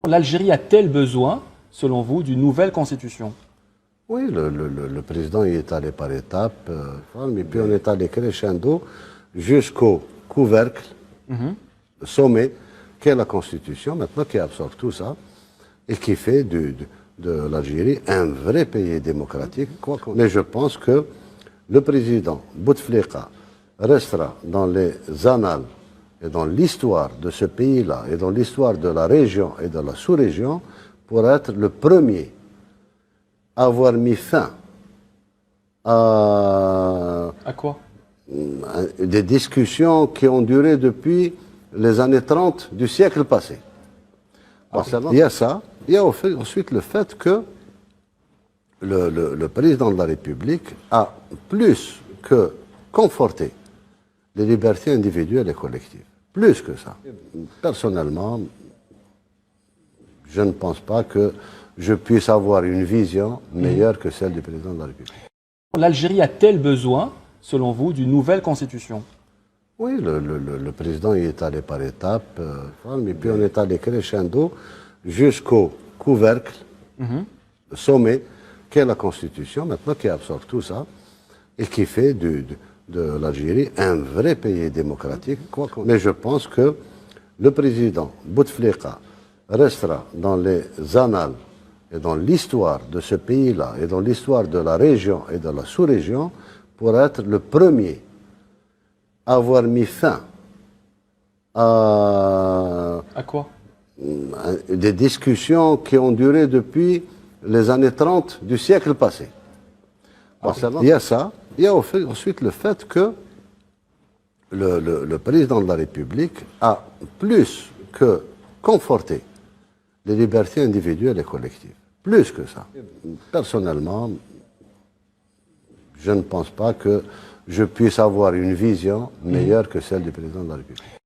L'Algérie a-t-elle besoin, selon vous, d'une nouvelle constitution? Oui, le président y est allé par étapes, mais puis on est allé crescendo jusqu'au couvercle, le sommet, qu'est la Constitution, maintenant qui absorbe tout ça, et qui fait de l'Algérie un vrai pays démocratique. Mais je pense que le président Bouteflika restera dans les annales et dans l'histoire de ce pays-là, et dans l'histoire de la région et de la sous-région, pour être le premier à avoir mis fin à quoi? Des discussions qui ont duré depuis les années 30 du siècle passé. Il y a ça. Il y a ensuite le fait que le président de la République a plus que conforté les libertés individuelles et collectives. Plus que ça. Personnellement, je ne pense pas que je puisse avoir une vision meilleure que celle du président de la République. L'Algérie a-t-elle besoin, selon vous, d'une nouvelle constitution? Oui, le président y est allé par étapes, mais puis on est allé crescendo jusqu'au couvercle, le sommet, qu'est la Constitution, maintenant qui absorbe tout ça, et qui fait de l'Algérie un vrai pays démocratique. Mais je pense que le président Bouteflika restera dans les annales et dans l'histoire de ce pays-là, et dans l'histoire de la région et de la sous-région, pour être le premier à avoir mis fin à quoi? Des discussions qui ont duré depuis les années 30 du siècle passé. Il y a ça. Il y a ensuite le fait que le président de la République a plus que conforté les libertés individuelles et collectives. Plus que ça. Personnellement, je ne pense pas que je puisse avoir une vision meilleure que celle du président de la République.